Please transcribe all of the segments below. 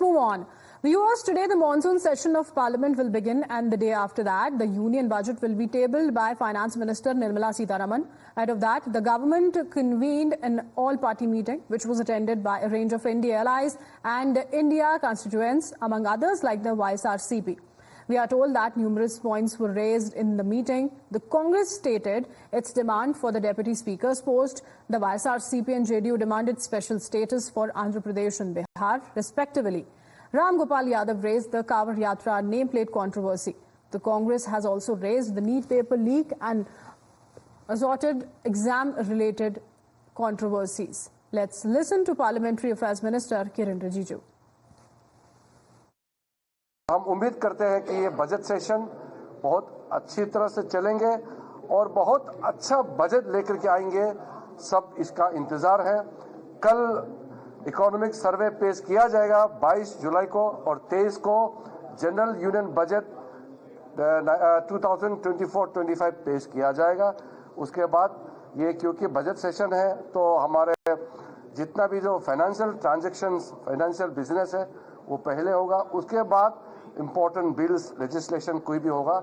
Move on. Viewers, today the monsoon session of Parliament will begin, and the day after that, the Union Budget will be tabled by Finance Minister Nirmala Sitharaman. Ahead of that, the government convened an all-party meeting, which was attended by a range of NDA allies and India constituents, among others like the YSRCP. We are told that numerous points were raised in the meeting. The Congress stated its demand for the Deputy Speaker's post. The YSRCP and JDU demanded special status for Andhra Pradesh and Bihar, respectively. Ram Gopal Yadav raised the Kawar Yatra nameplate controversy. The Congress has also raised the NEET paper leak and assorted exam-related controversies. Let's listen to Parliamentary Affairs Minister Kiren Rijiju. हम उम्मीद करते हैं कि ये budget session बहुत अच्छी तरह से चलेंगे और बहुत अच्छा बजट लेकर के आएंगे। सब इसका इंतजार है। कल इकोनॉमिक सर्वे पेश किया जाएगा 22 जुलाई को और 23 को जनरल यूनियन बजट 2024-25 पेश किया जाएगा। उसके बाद ये क्योंकि बजट सेशन है तो हमारे जितना भी जो फाइनेंशियल ट्रांजैक्शंस, फाइनेंशियल बिजनेस है वो पहले होगा। उसके बाद इम्पोर्टेंट बिल्स, लेजिस्लेशन कोई भी होगा,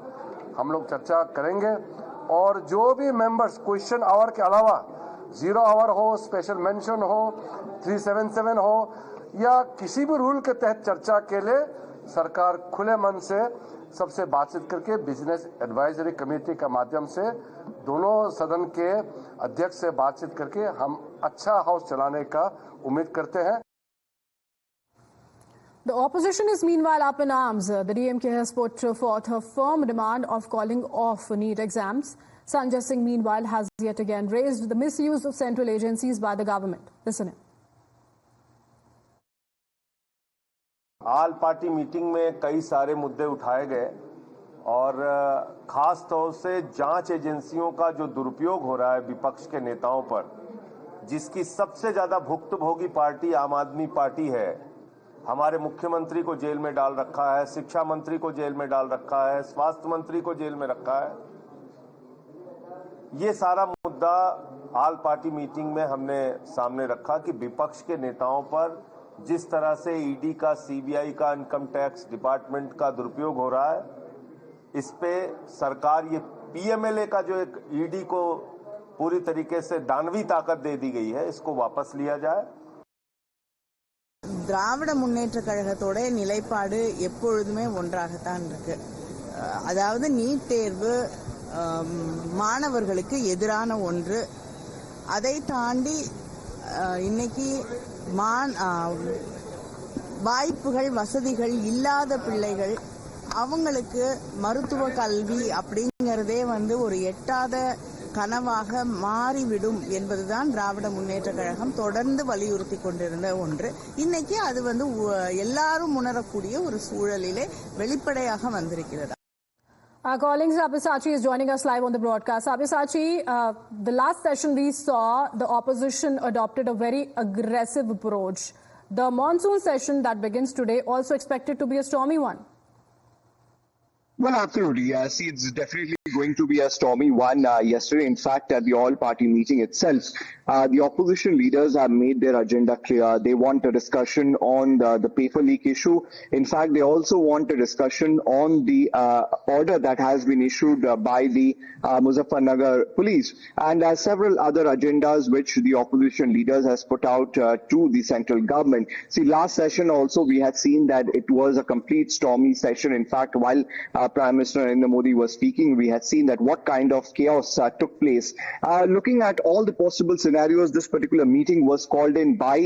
हम लोग चर्चा करेंगे। और जो भी मेंबर्स क्वेश्चन आवर के अलावा 0 आवर हो, स्पेशल मेंशन हो, 377 हो या किसी भी रूल के तहत चर्चा के लिए सरकार खुले मन से सबसे बातचीत करके बिजनेस एडवाइजरी कमेटी के माध्यम से दोनों सदन के अध्यक्ष से बातचीत करके हम अच्छा हाउस चलाने का उम्मीद करते हैं। The opposition is meanwhile up in arms. The DMK has put forth a firm demand of calling off NEET exams. Sanjay Singh meanwhile has yet again raised the misuse of central agencies by the government. Listen in. All party meeting में कई सारे मुद्दे उठाए गए और खास तौर से जांच एजेंसियों का जो दुरुपयोग हो रहा है विपक्ष के नेताओं पर, जिसकी सबसे ज्यादा भुक्तभोगी पार्टी आम आदमी पार्टी है। हमारे मुख्यमंत्री को जेल में डाल रखा है, शिक्षा मंत्री को जेल में डाल रखा है, स्वास्थ्य मंत्री को जेल में रखा है। ये सारा मुद्दा ऑल पार्टी मीटिंग में हमने सामने रखा कि विपक्ष के नेताओं पर जिस तरह से ईडी का, सीबीआई का, इनकम टैक्स डिपार्टमेंट का दुरुपयोग हो रहा है, इस पे सरकार ये पीएमएलए का जो एक ईडी को पूरी तरीके से दानवी ताकत दे दी गई है, इसको वापस लिया जाए। திராவிட முன்னேற்ற கழகத்தோட நிலைப்பாடு எப்பொழுதுமே ஒன்றாகத்தான் இருக்கு. அதாவது நீட் தேர்வு மாணவர்களுக்கு எதிரான ஒன்று. அதை தாண்டி இன்னைக்கு வாய்ப்புகள், வசதிகள் இல்லாத பிள்ளைகள் அவங்களுக்கு மருத்துவ கல்வி அப்படிங்கறதே ஒரு எட்டாத கனவாக மாறிவிடும் என்பதுதான் திராவிட முன்னேற்ற கழகம் தொடர்ந்து வலியுறுத்தி கொண்டிருந்த ஒன்று. இன்னைக்கு அது எல்லாரும் உணரக்கூடிய ஒரு சூழலிலே வெளிப்படையாக வந்திருக்கிறது. Our colleague Sabyasachi is joining us live on the broadcast. Sabyasachi, the last session we saw the opposition adopted a very aggressive approach. The monsoon session that begins today also expected to be a stormy one. Well, absolutely. See, it's definitely going to be a stormy one. Yesterday, in fact, at the all-party meeting itself, the opposition leaders have made their agenda clear. They want a discussion on the paper leak issue. In fact, they also want a discussion on the order that has been issued by the Muzaffarnagar police and several other agendas which the opposition leaders has put out to the central government. See, last session also we had seen that it was a complete stormy session. In fact, while Prime Minister Narendra Modi was speaking, we had seen that what kind of chaos took place. Looking at all the possible scenarios, this particular meeting was called in by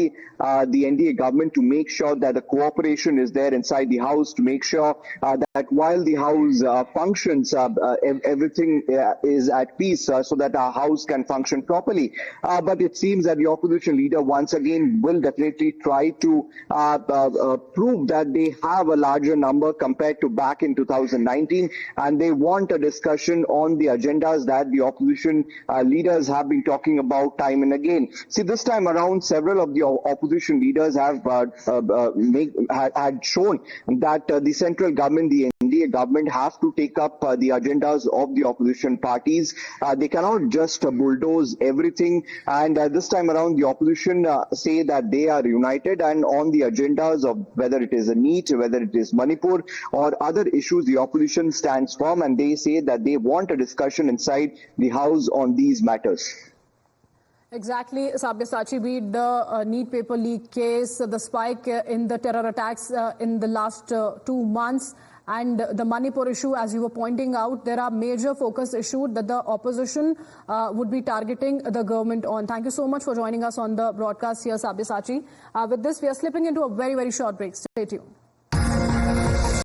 the NDA government to make sure that the cooperation is there inside the house, to make sure that while the house functions, everything is at peace so that our house can function properly. But it seems that the opposition leader once again will definitely try to prove that they have a larger number compared to back in 2019, and they want a discussion on the agendas that the opposition leaders have been talking about time and again. See, this time around, several of the opposition leaders have had shown that the central government, the NDA a government have to take up the agendas of the opposition parties. They cannot just bulldoze everything. And this time around, the opposition say that they are united, and on the agendas of whether it is a NEET, whether it is Manipur or other issues, the opposition stands firm, and they say that they want a discussion inside the House on these matters. Exactly, Sabyasachi, be it the NEET paper leak case, the spike in the terror attacks in the last 2 months, and the Manipur issue, as you were pointing out, there are major focus issues that the opposition would be targeting the government on. Thank you so much for joining us on the broadcast here, Sabyasachi. With this, we are slipping into a very, very short break. Stay tuned.